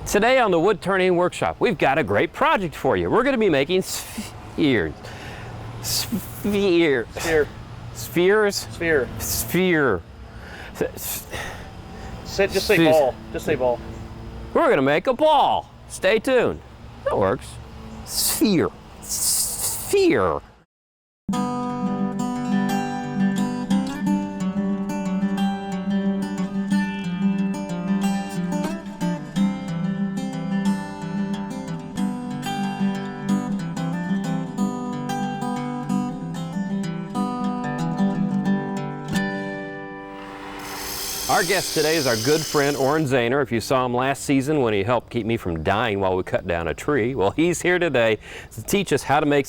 Today on the Woodturning Workshop, we've got a great project for you. We're going to be making spheres. Sphere. Sphere. Spheres? Sphere. Sphere. Just say ball. Just say ball. We're going to make a ball. Stay tuned. That works. Sphere. Sphere. Our guest today is our good friend Oren Zehner. If you saw him last season when he helped keep me from dying while we cut down a tree, well, he's here today to teach us how to make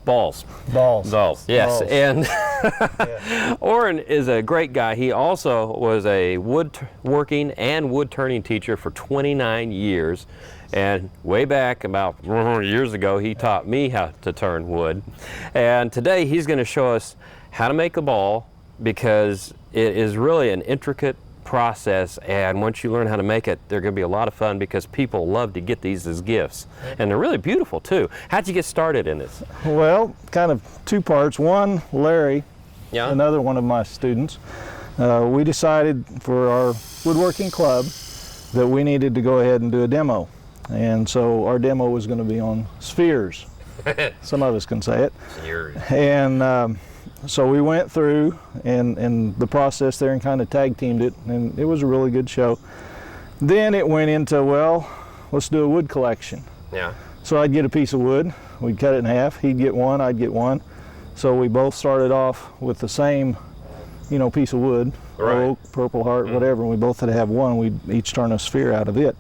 balls. Balls. Yes. Balls. And Yeah. Oren is a great guy. He also was a woodworking and wood turning teacher for 29 years. And way back about years ago, he taught me how to turn wood. And today he's going to show us how to make a ball, because it is really an intricate process, and once you learn how to make it, they're going to be a lot of fun because people love to get these as gifts. And they're really beautiful too. How'd you get started in this? Well, kind of two parts. One, Larry, another one of my students, we decided for our woodworking club that we needed to go ahead and do a demo. And so our demo was going to be on spheres. Some of us can say it. Spheres. And so we went through and the process there and kind of tag teamed it, and it was a really good show. Then it went into, well, let's do a wood collection. Yeah. So I'd get a piece of wood, we'd cut it in half, he'd get one, I'd get one. So we both started off with the same, piece of wood, right. Oak, Purple Heart, whatever, and we both had to have one. We'd each turn a sphere out of it.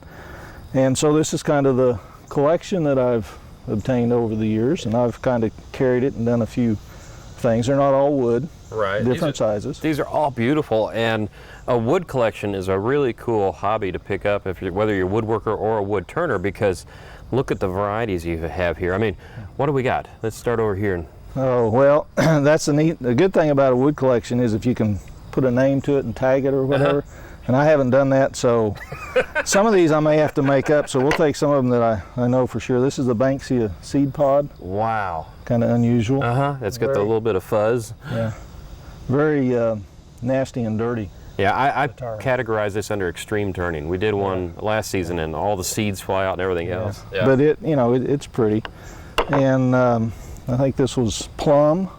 And so this is kind of the collection that I've obtained over the years, and I've kind of carried it and done a few things. They're not all wood, right? Different sizes. These are all beautiful, and a wood collection is a really cool hobby to pick up whether you're a woodworker or a wood turner, because look at the varieties you have here. I mean, what do we got? Let's start over here. Oh, well, that's the good thing about a wood collection is if you can put a name to it and tag it or whatever. And I haven't done that, so some of these I may have to make up, so we'll take some of them that I know for sure. This is the Banksia seed pod. Wow. Kind of unusual. It's got the little bit of fuzz. Yeah. Very nasty and dirty. Yeah, I categorize this under extreme turning. We did one last season, and all the seeds fly out and everything else. Yeah. But it's pretty. And I think this was plum.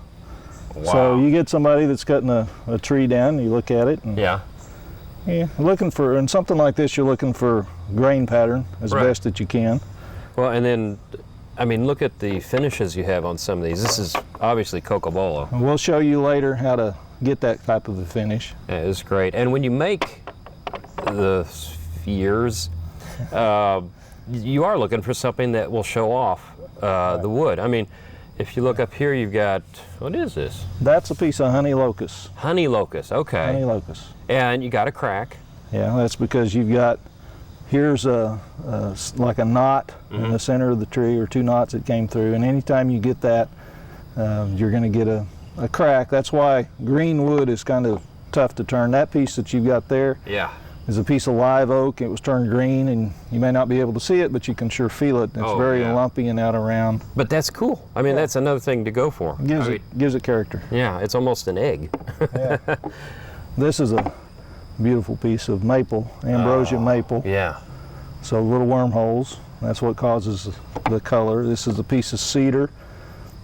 Wow. So you get somebody that's cutting a tree down, you look at it. And yeah, looking for, in something like this, you're looking for grain pattern as best that you can. Well, and then, I mean, look at the finishes you have on some of these. This is obviously Cocobolo. And we'll show you later how to get that type of a finish. Yeah, it's great. And when you make the spheres, you are looking for something that will show off the wood. I mean, if you look up here, you've got, what is this? That's a piece of honey locust. Honey locust, okay. Honey locust. And you got a crack. Yeah, that's because you've got, here's like a knot in the center of the tree, or two knots that came through, and anytime you get that, you're going to get a crack. That's why green wood is kind of tough to turn. That piece that you've got there is a piece of live oak. It was turned green, and you may not be able to see it, but you can sure feel it. It's very lumpy and out around. But that's cool. I mean, that's another thing to go for. Gives it character. Yeah, it's almost an egg. Yeah. This is a beautiful piece of maple, ambrosia maple. Yeah. So little wormholes, that's what causes the color. This is a piece of cedar.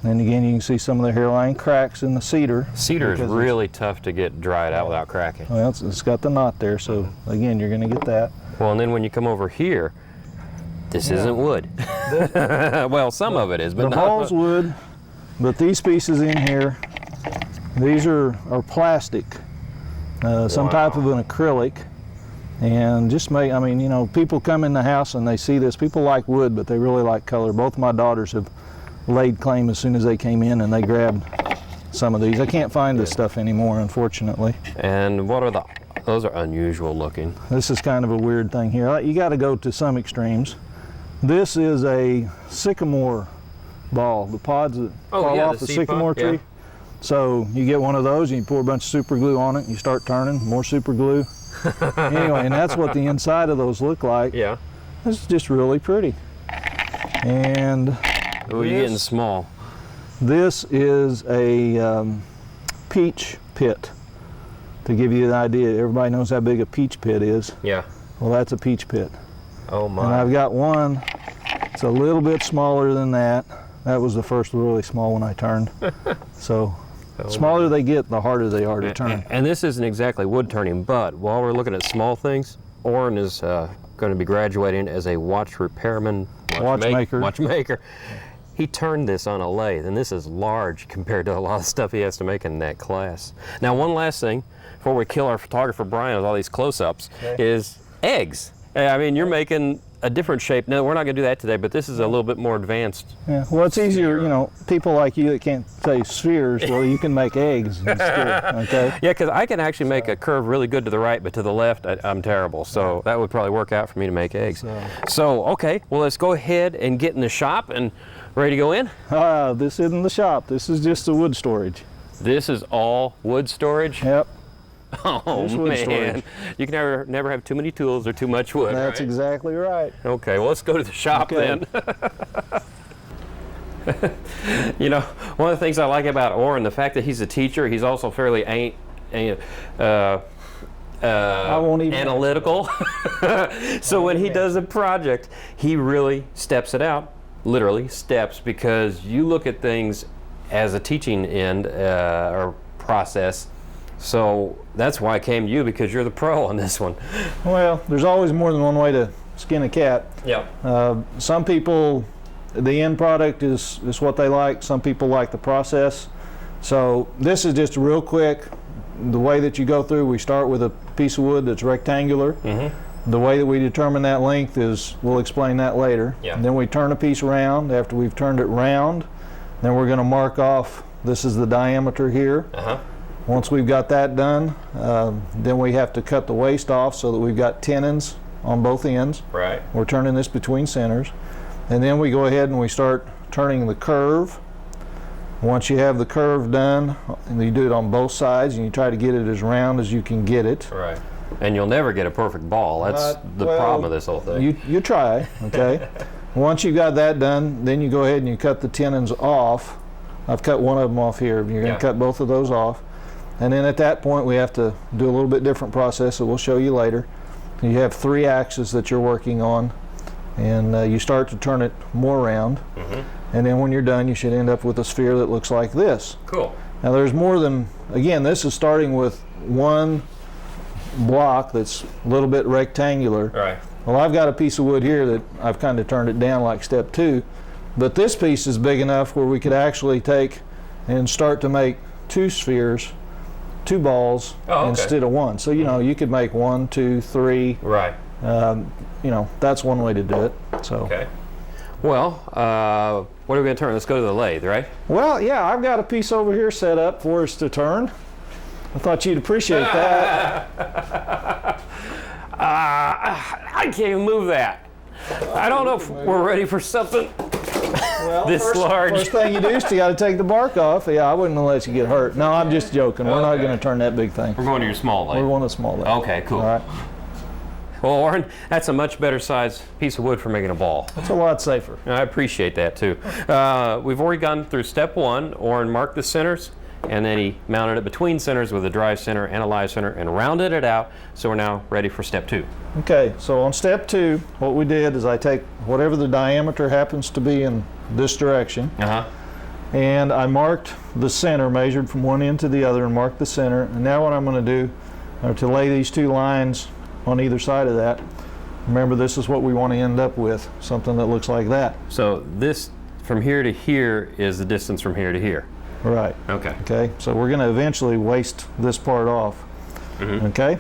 And again, you can see some of the hairline cracks in the cedar. Cedar is really tough to get dried out without cracking. Well, it's got the knot there, so again, you're going to get that. Well, and then when you come over here, this isn't wood. Well, some of it is, but the ball's wood, but these pieces in here, these are plastic, some type of an acrylic. And just people come in the house and they see this. People like wood, but they really like color. Both my daughters have laid claim as soon as they came in, and they grabbed some of these. I can't find this stuff anymore, unfortunately. And what are those are unusual looking. This is kind of a weird thing here. You got to go to some extremes. This is a sycamore ball, the pods that fall off the sycamore tree. So you get one of those and you pour a bunch of super glue on it and you start turning, more super glue. Anyway, and that's what the inside of those look like. Yeah. this is just really pretty. And Oh, you're getting small. this is a peach pit. To give you an idea, everybody knows how big a peach pit is. Yeah. Well, that's a peach pit. Oh And my. I've got one, it's a little bit smaller than that. That was the first really small one I turned. So, smaller they get, the harder they are to turn. And this isn't exactly wood turning, but while we're looking at small things, Oren is going to be graduating as a watch repairman, watchmaker. He turned this on a lathe, and this is large compared to a lot of stuff he has to make in that class. Now, one last thing before we kill our photographer Brian with all these close-ups is eggs. I mean, you're making a different shape. No, we're not going to do that today, but this is a little bit more advanced. Yeah, well, it's easier, you know, people like you that can't say spheres, well, you can make eggs instead, okay? Yeah, because I can actually make a curve really good to the right, but to the left, I'm terrible. So that would probably work out for me to make eggs. So, okay, well, let's go ahead and get in the shop and ready to go in? This isn't the shop. This is just the wood storage. This is all wood storage? Yep. Oh, Just wood man. storage. You can never have too many tools or too much wood, That's right? exactly right. Okay, well, let's go to the shop Okay. then. You know, one of the things I like about Oren, the fact that he's a teacher, he's also fairly analytical. So when he does a project, he really steps it out, literally steps, because you look at things as a teaching end or process. So that's why I came to you, because you're the pro on this one. Well, there's always more than one way to skin a cat. Yeah. Some people, the end product is what they like. Some people like the process. So this is just real quick. The way that you go through, we start with a piece of wood that's rectangular. Mm-hmm. The way that we determine that length is, we'll explain that later. Yeah. And then we turn a piece round. After we've turned it round, then we're going to mark off, this is the diameter here. Uh-huh. Once we've got that done, then we have to cut the waste off so that we've got tenons on both ends. Right. We're turning this between centers. And then we go ahead and we start turning the curve. Once you have the curve done, and you do it on both sides, and you try to get it as round as you can get it. Right. And you'll never get a perfect ball. That's the problem of this whole thing. You try, okay? Once you've got that done, then you go ahead and you cut the tenons off. I've cut one of them off here. You're going to cut both of those off. And then at that point, we have to do a little bit different process that we'll show you later. You have 3 axes that you're working on, and you start to turn it more round. Mm-hmm. And then when you're done, you should end up with a sphere that looks like this. Cool. Now there's more than, again, this is starting with one block that's a little bit rectangular. Right. Well, I've got a piece of wood here that I've kind of turned it down like step 2, but this piece is big enough where we could actually take and start to make 2 spheres, 2 balls, instead of 1. So, you know, you could make 1, 2, 3. Right. You know, that's one way to do it. So. Okay. Well, what are we going to turn? Let's go to the lathe, right? Well, yeah, I've got a piece over here set up for us to turn. I thought you'd appreciate that. I can't even move that. I don't know if we're ready for something this large. First thing you do is you got to take the bark off. Yeah, I wouldn't let you get hurt. No, I'm just joking. We're not going to turn that big thing. We're going to your small lathe. We're going to small lathe. Okay, cool. All right. Well, Oren, that's a much better size piece of wood for making a ball. It's a lot safer. I appreciate that too. We've already gone through step 1. Oren marked the centers, and then he mounted it between centers with a dry center and a live center and rounded it out. So we're now ready for step 2. Okay, so on step 2, what we did is I take whatever the diameter happens to be in this direction, and I marked the center, measured from one end to the other, and marked the center. And now what I'm going to do are to lay these 2 lines on either side of that. Remember, this is what we want to end up with, something that looks like that. So this from here to here is the distance from here to here. Right. Okay. Okay, so we're going to eventually waste this part off. Mm-hmm. Okay,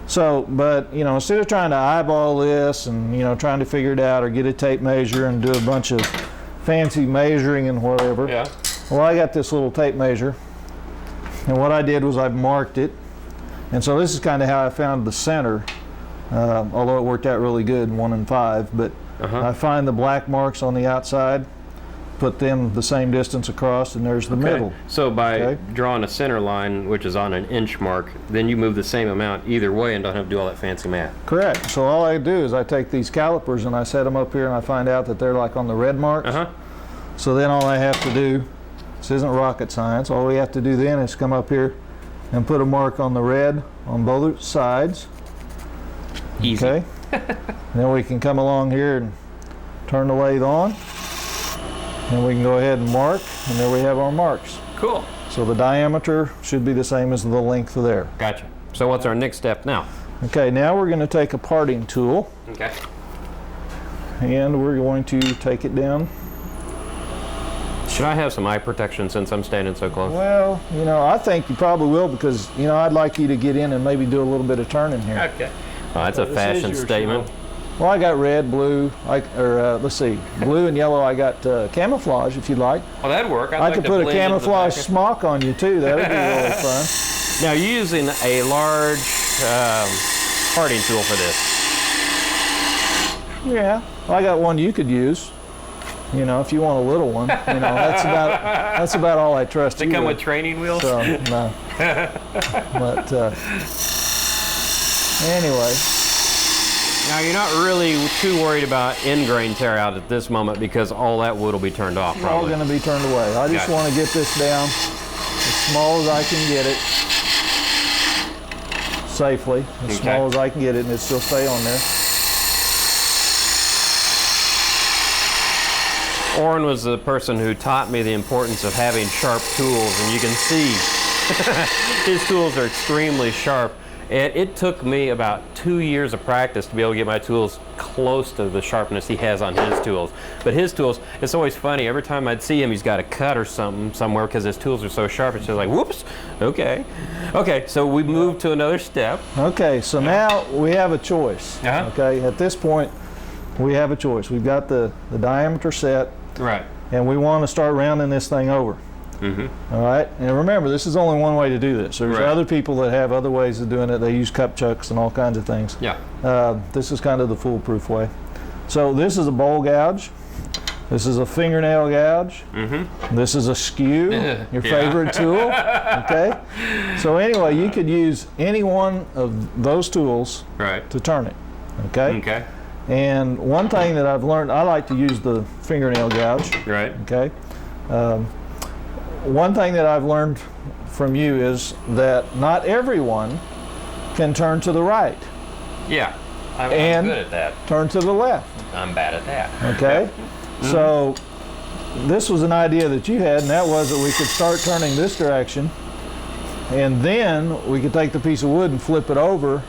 so, but, you know, instead of trying to eyeball this and, you know, trying to figure it out or get a tape measure and do a bunch of fancy measuring and whatever, well, I got this little tape measure, and what I did was I marked it, and so this is kind of how I found the center, although it worked out really good, 1 and 5, but I find the black marks on the outside, put them the same distance across, and there's the middle. So by Okay. drawing a center line, which is on an inch mark, then you move the same amount either way and don't have to do all that fancy math. Correct. So all I do is I take these calipers and I set them up here, and I find out that they're like on the red marks. So then all I have to do, this isn't rocket science, all we have to do then is come up here and put a mark on the red on both sides. Easy. Okay. Then we can come along here and turn the lathe on. And we can go ahead and mark, and there we have our marks. Cool. So the diameter should be the same as the length of there. Gotcha. So what's our next step now? Okay, now we're going to take a parting tool, Okay. and we're going to take it down. Should I have some eye protection since I'm standing so close? Well, you know, I think you probably will, because, you know, I'd like you to get in and maybe do a little bit of turning here. Okay. Oh, that's a This is fashion your statement. tool. Well, I got red, blue, let's see, blue and yellow. I got camouflage, if you'd like. Oh, that'd work. I could put a camouflage smock on you too. That would be really fun. Now, you're using a large parting tool for this. Yeah, I got one you could use. You know, if you want a little one. You know, that's about all I trust. They you come with training wheels? So no. But anyway. Now, you're not really too worried about end grain tear out at this moment because all that wood will be turned off, It's all probably. going to be turned away. I just Gotcha. want to get this down as small as I can get it. Safely, as Okay. small as I can get it, and it still stay on there. Oren was the person who taught me the importance of having sharp tools, and you can see his tools are extremely sharp. And it took me about 2 years of practice to be able to get my tools close to the sharpness he has on his tools. But his tools, it's always funny. Every time I'd see him, he's got a cut or something somewhere because his tools are so sharp. It's just like, whoops, okay. Okay, so we moved to another step. Okay, so now we have a choice. Okay, at this point, we have a choice. We've got the diameter set, Right. and we want to start rounding this thing over. All right, and remember, this is only one way to do this. There's Right. other people that have other ways of doing it. They use cup chucks and all kinds of things. Yeah. This is kind of the foolproof way. So this is a bowl gouge. This is a fingernail gouge. This is a skew, your favorite tool. Okay. So anyway, you could use any one of those tools Right. to turn it. Okay. Okay. And one thing that I've learned, I like to use the fingernail gouge. Right. Okay. One thing that I've learned from you is that not everyone can turn to the right. Yeah. I'm And- good at that. Turn to the left. I'm bad at that. Okay. So this was an idea that you had, and that was that we could start turning this direction, and then we could take the piece of wood and flip it over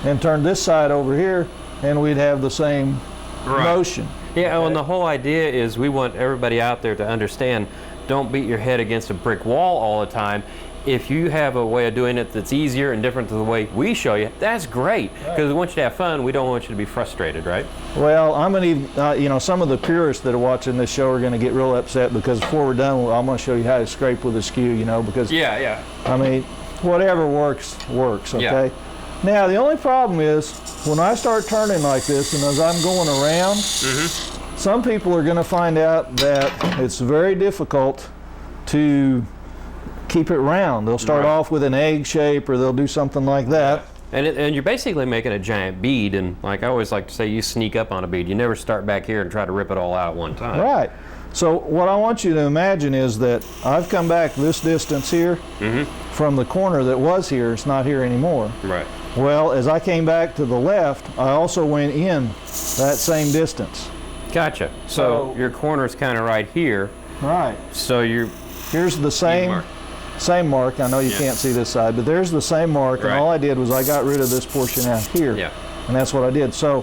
and turn this side over here, and we'd have the same motion. Yeah, and the whole idea is we want everybody out there to understand, don't beat your head against a brick wall all the time. If you have a way of doing it that's easier and different to the way we show you, that's great. Because we want you to have fun. We don't want you to be frustrated, right? Well, I'm going to, you know, some of the purists that are watching this show are going to get real upset because before we're done, I'm going to show you how to scrape with a skew, you know, because, Yeah. I mean, whatever works, okay? Yeah. Now, the only problem is when I start turning like this and as I'm going around, some people are going to find out that it's very difficult to keep it round. They'll start off with an egg shape, or they'll do something like that. And you're basically making a giant bead, and like I always like to say, you sneak up on a bead. You never start back here and try to rip it all out at one time. Right. So what I want you to imagine is that I've come back this distance here from the corner that was here. It's not here anymore. Right. Well, as I came back to the left, I also went in that same distance. Gotcha. So your corner's kind of right here. Right. So you're Here's the same mark. I know you can't see this side, but there's the same mark, and Right. all I did was I got rid of this portion out here. Yeah. And that's what I did. So,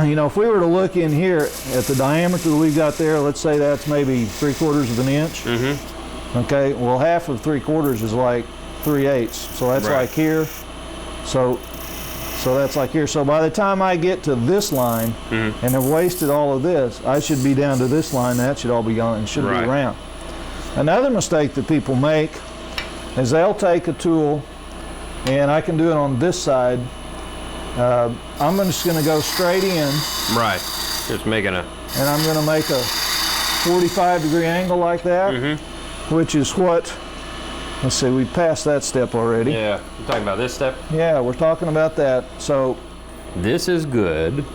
you know, if we were to look in here at the diameter that we've got there, let's say that's maybe 3/4 of an inch. Okay, well, half of 3/4 is like 3/8. So that's Right. like here. So that's like here. So by the time I get to this line and have wasted all of this, I should be down to this line. That should all be gone and should Right. be round. Another mistake that people make is they'll take a tool, and I can do it on this side. I'm just going to go straight in, right. Just making a. and I'm going to make a 45-degree angle like that, which is what, let's see, we passed that step already. Yeah, you're talking about this step? Yeah, we're talking about that. So This is good.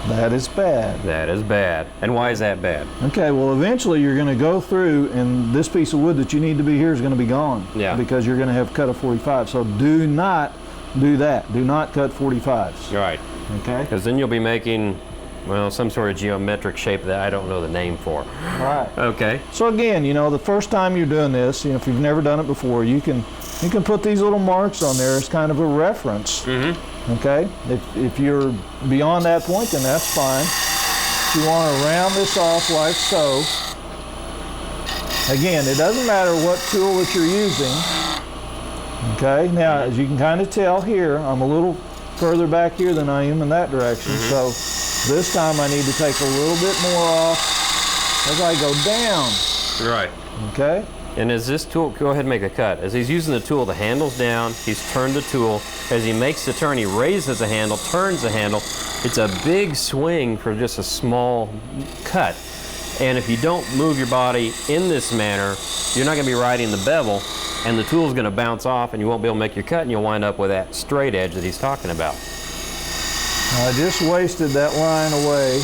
that is bad. That is bad. And why is that bad? Okay, well, eventually you're going to go through, and this piece of wood that you need to be here is going to be gone. Yeah. Because you're going to have cut a 45. So do not do that. Do not cut 45s. Right. Okay? Because then you'll be making, well, some sort of geometric shape that I don't know the name for. Right. Okay. So again, you know, the first time you're doing this, you know, if you've never done it before, you can put these little marks on there as kind of a reference. Okay? If you're beyond that point, then that's fine. If you want to round this off like so, again, it doesn't matter what tool that you're using. Okay? Now, as you can kind of tell here, I'm a little further back here than I am in that direction. So this time I need to take a little bit more off as I go down. Right. Okay? And as this tool, go ahead and make a cut. As he's using the tool, the handle's down, he's turned the tool. As he makes the turn, he raises the handle, turns the handle. It's a big swing for just a small cut. And if you don't move your body in this manner, you're not gonna be riding the bevel, and the tool's gonna bounce off, and you won't be able to make your cut, and you'll wind up with that straight edge that he's talking about. I just wasted that line away.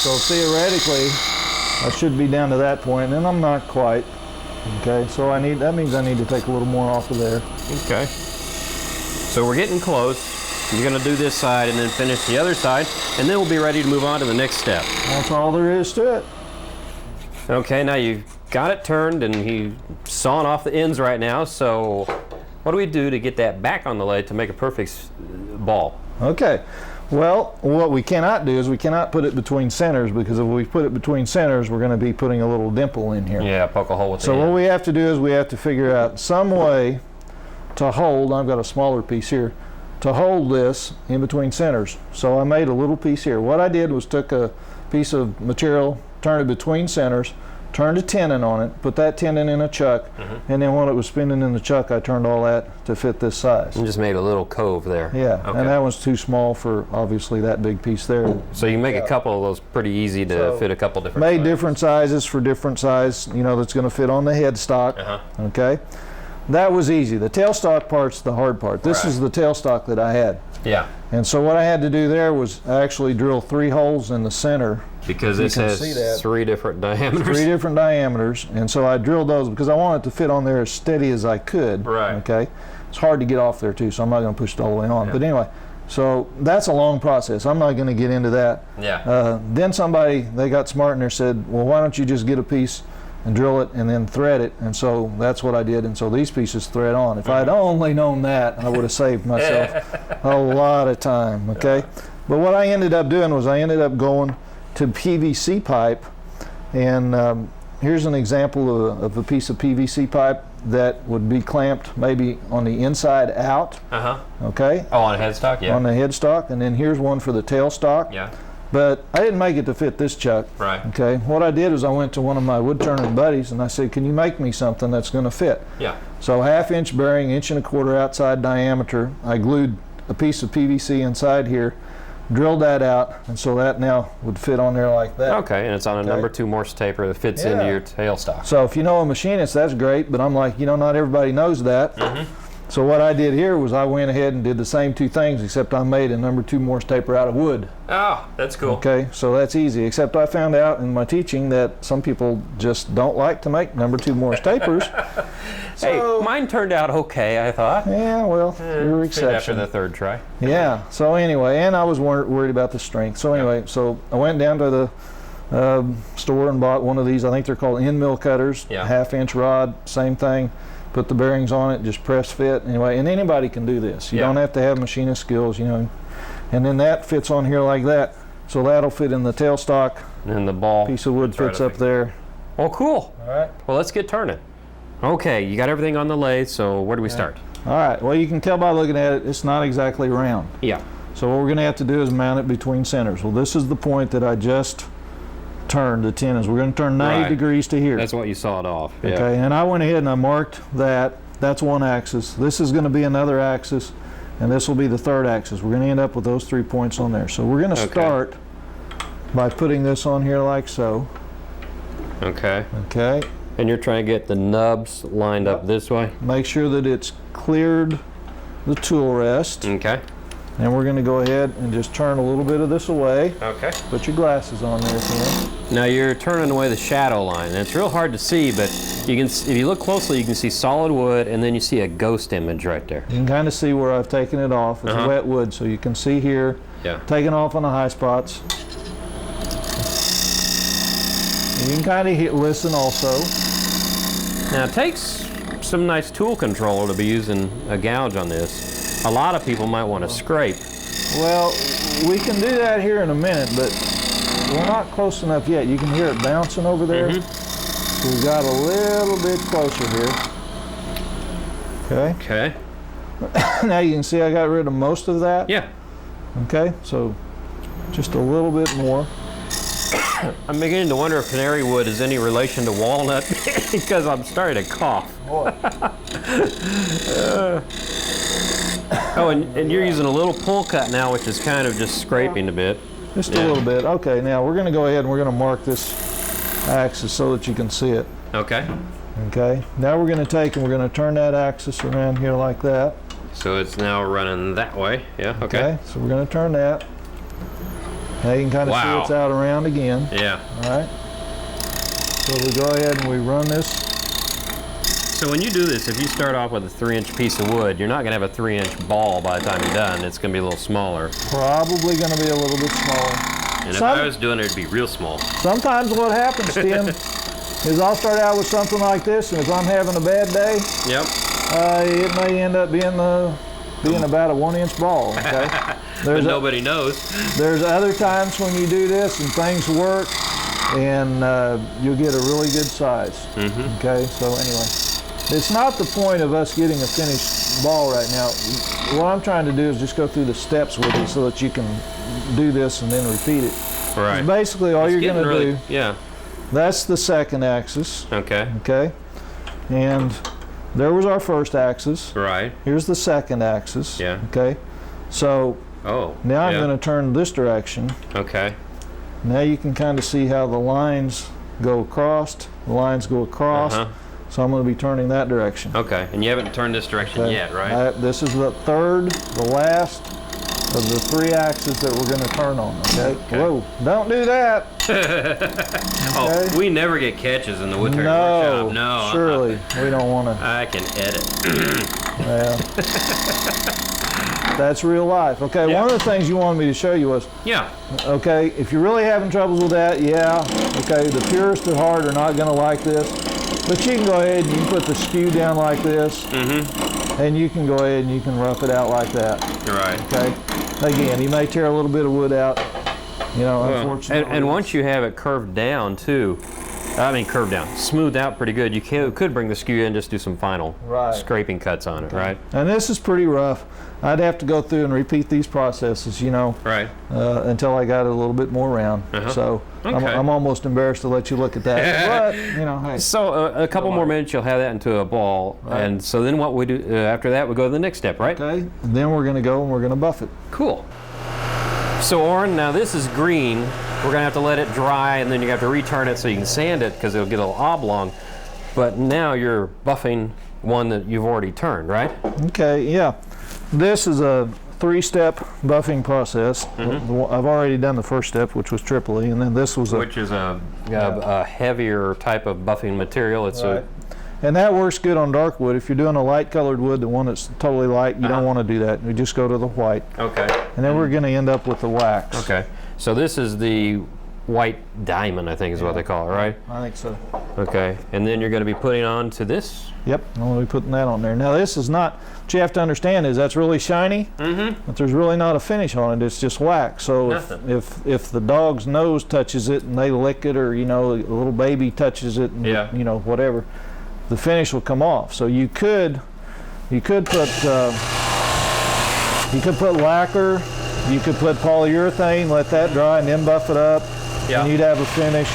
So theoretically, I should be down to that point, and I'm not quite. Okay, so that means I need to take a little more off of there. Okay. So we're getting close. You're gonna do this side and then finish the other side, and then we'll be ready to move on to the next step. That's all there is to it. Okay, now you've got it turned and he's sawing off the ends right now, so what do we do to get that back on the lathe to make a perfect ball? Okay, well, what we cannot do is we cannot put it between centers, because if we put it between centers, we're going to be putting a little dimple in here. Yeah, poke a hole with the So end. what we have to do is we have to figure out some way to hold, I've got a smaller piece here, to hold this in between centers. So I made a little piece here. What I did was took a piece of material, turned it between centers, turned a tenon on it, put that tenon in a chuck, and then when it was spinning in the chuck, I turned all that to fit this size. And just made a little cove there. Yeah, Okay. and that one's too small for obviously that big piece there. So you can make a couple of those pretty easy to So, fit a couple different Made sizes. different sizes for different size, you know, that's going to fit on the headstock. Okay, that was easy. The tailstock part's the hard part. This Right. is the tailstock that I had. Yeah, And so what I had to do there was actually drill 3 holes in the center, because You this can has see that. 3 different diameters. 3 different diameters, and so I drilled those because I wanted to fit on there as steady as I could. Right. Okay, it's hard to get off there too, so I'm not going to push it all the way on. But anyway, so that's a long process. I'm not going to get into that. Yeah. Then they got smart and they said, well, why don't you just get a piece and drill it and then thread it? And so that's what I did, and so these pieces thread on. If I'd only known that, I would have saved myself a lot of time. Okay, but what I ended up doing was I ended up going to PVC pipe, and here's an example of a piece of PVC pipe that would be clamped maybe on the inside out. Okay, Oh, on a headstock? Yeah. on the headstock, and then here's one for the tailstock. Yeah. But I didn't make it to fit this chuck. Right. Okay, what I did is I went to one of my woodturning buddies and I said, can you make me something that's going to fit? Yeah. So 1/2 inch bearing, 1.25 inch outside diameter. I glued a piece of PVC inside here, drilled that out, and so that now would fit on there like that. Okay, and it's on a number 2 Morse taper that fits into Yeah. your tailstock. So if you know a machinist, that's great, but I'm like, you know, not everybody knows that. So what I did here was I went ahead and did the same 2 things, except I made a number 2 Morse taper out of wood. Oh, that's cool. Okay, so that's easy, except I found out in my teaching that some people just don't like to make number 2 Morse tapers. Hey, mine turned out okay, I thought. Yeah, well, you're Fit after exception. the 3rd try. Yeah, so anyway, and I was worried about the strength. So anyway, so I went down to the store and bought one of these. I think they're called end mill cutters. Yeah. 1/2 inch rod, same thing. Put the bearings on it, just press fit. Anyway, and anybody can do this. You Yeah. don't have to have machinist skills, you know. And then that fits on here like that. So that'll fit in the tailstock. And then the ball. Piece of wood That's right, fits I up think. there. Well, cool. All right. Well, let's get turning. Okay, you got everything on the lathe, so where do we start? All right. Well, you can tell by looking at it, it's not exactly round. Yeah. So what we're going to have to do is mount it between centers. Well, this is the point that I just turned the tenons. We're going to turn 90 Right. degrees to here. That's what you sawed off. Yeah. Okay, and I went ahead and I marked that. That's one axis. This is going to be another axis, and this will be the 3rd axis. We're going to end up with those 3 points on there. So we're going to Okay. start by putting this on here like so. Okay. Okay. And you're trying to get the nubs lined up this way? Make sure that it's cleared the tool rest. Okay. And we're going to go ahead and just turn a little bit of this away. Okay. Put your glasses on there if you want. Now you're turning away the shadow line. And it's real hard to see, but you can, if you look closely, you can see solid wood, and then you see a ghost image right there. You can kind of see where I've taken it off. It's wet wood, so you can see here. Yeah. Taking off on the high spots. And you can kind of listen also. Now it takes some nice tool controller to be using a gouge on this. A lot of people might want to scrape. Well, we can do that here in a minute, but we're not close enough yet. You can hear it bouncing over there. So we got a little bit closer here. Okay. Okay. Now you can see I got rid of most of that. Yeah. Okay, so just a little bit more. I'm beginning to wonder if canary wood is any relation to walnut because I'm starting to cough. Oh, and you're using a little pull cut now, which is kind of just scraping a bit. Just a little bit. Okay, now we're going to go ahead and we're going to mark this axis so that you can see it. Okay. Okay, now we're going to take and we're going to turn that axis around here like that. So it's now running that way. Yeah, okay. So we're going to turn that. Now you can kind of see it's out around again. Yeah. All right. So we go ahead and we run this. So when you do this, if you start off with a 3-inch piece of wood, you're not going to have a 3-inch ball by the time you're done. It's going to be a little smaller. Probably going to be a little bit smaller. And if I was doing it, it'd be real small. Sometimes what happens, Tim, is I'll start out with something like this, and if I'm having a bad day, it may end up being about a 1-inch ball. Okay. But nobody knows. There's other times when you do this and things work, and you'll get a really good size. Okay. So anyway. It's not the point of us getting a finished ball right now. What I'm trying to do is just go through the steps with it so that you can do this and then repeat it. Right. Basically, all you're going to do. Yeah. That's the second axis. Okay. Okay. And there was our first axis. Right. Here's the second axis. Yeah. Okay. So now I'm going to turn this direction. Okay. Now you can kind of see how the lines go across. The lines go across. So I'm going to be turning that direction. Okay, and you haven't turned this direction yet, right? This is the third, the last of the 3 axes that we're going to turn on, okay? Whoa, don't do that! Oh, we never get catches in the woodturning workshop. No, surely. We don't want to. I can edit. That's real life. Okay, one of the things you wanted me to show you was, okay, if you're really having troubles with that, okay, the purest at heart are not going to like this. But you can go ahead and you can put the skew down like this, and you can go ahead and you can rough it out like that. Right. Okay. Again, you may tear a little bit of wood out, unfortunately. And once you have it curved down too, curved down, smoothed out pretty good, you could bring the skew in and just do some final scraping cuts on it, right? And this is pretty rough. I'd have to go through and repeat these processes, until I got it a little bit more round. So I'm almost embarrassed to let you look at that. But, hey. So a couple more minutes, you'll have that into a ball. And so then what we do after that, we go to the next step, right? Okay. And then we're going to go and we're going to buff it. Cool. So Oren, now this is green. We're going to have to let it dry, and then you have to return it so you can sand it because it'll get a little oblong. But now you're buffing one that you've already turned, right? Okay, yeah. This is a 3-step buffing process. I've already done the first step, which was Tripoli, and then this was which is a heavier type of buffing material. It's and that works good on dark wood. If you're doing a light colored wood, the one that's totally light, you don't want to do that. You just go to the white. Okay. And then we're going to end up with the wax. Okay. So this is the white diamond, I think is what they call it, right? I think so. Okay. And then you're going to be putting on to this? Yep. I'm going to be putting that on there. Now this is not, what you have to understand is that's really shiny, but there's really not a finish on it. It's just wax. So if the dog's nose touches it and they lick it, or a little baby touches it, and whatever, the finish will come off. So you could put lacquer, you could put polyurethane, let that dry, and then buff it up, and you'd have a finish.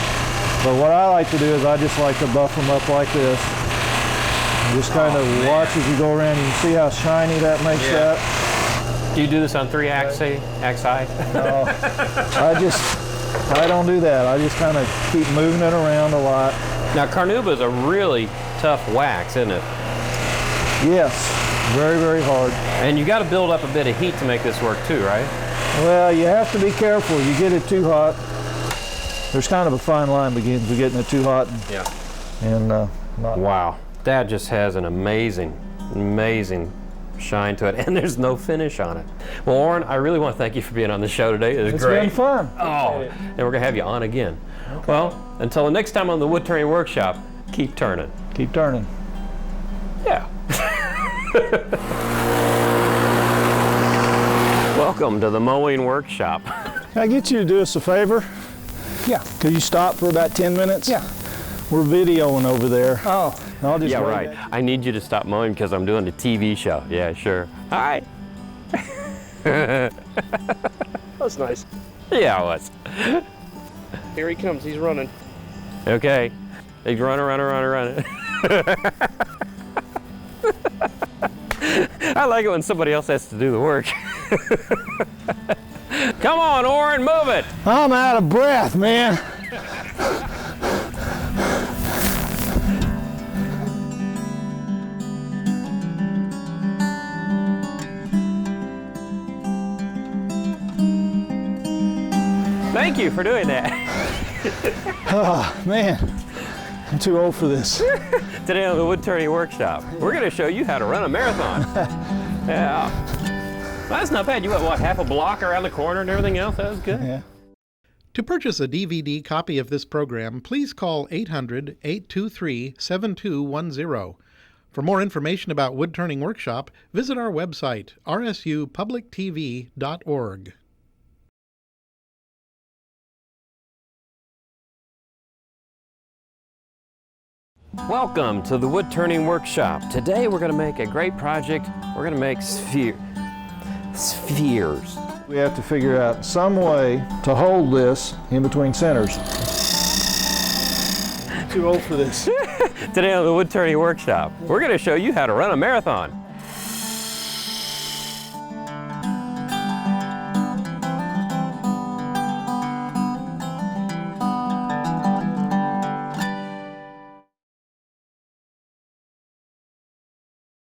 But what I like to do is I just like to buff them up like this. Just kind of watch as you go around. You can see how shiny that makes that. Do you do this on 3 axi? No, I don't do that. I just kind of keep moving it around a lot. Now, carnauba is a really tough wax, isn't it? Yes, very, very hard. And you got to build up a bit of heat to make this work too, right? Well, you have to be careful. You get it too hot. There's kind of a fine line begins with getting it too hot. And not. Wow, that just has an amazing, amazing shine to it, and there's no finish on it. Well, Oren, I really want to thank you for being on the show today. It was great. It's been fun. Oh, and we're gonna have you on again. Okay. Well, until the next time on the Woodturning Workshop, keep turning. Keep turning. Yeah. Welcome to the Mowing Workshop. Can I get you to do us a favor? Yeah. Could you stop for about 10 minutes? Yeah. We're videoing over there. Oh. I'll just Yeah, wait right. there. I need you to stop mowing because I'm doing a TV show. Yeah, sure. All right. That's nice. Yeah, it was. Here he comes. He's running. Okay. He's running. I like it when somebody else has to do the work. Come on, Oren, move it. I'm out of breath, man. Thank you for doing that. Oh, man. I'm too old for this. Today on the Woodturning Workshop, we're going to show you how to run a marathon. Yeah. Well, that's not bad. You went, what, half a block around the corner and everything else? That was good. Yeah. To purchase a DVD copy of this program, please call 800-823-7210. For more information about Woodturning Workshop, visit our website, rsupublictv.org. Welcome to the Woodturning Workshop. Today we're going to make a great project. We're going to make spheres. We have to figure out some way to hold this in between centers. Too old for this. Today on the Woodturning Workshop, we're going to show you how to run a marathon.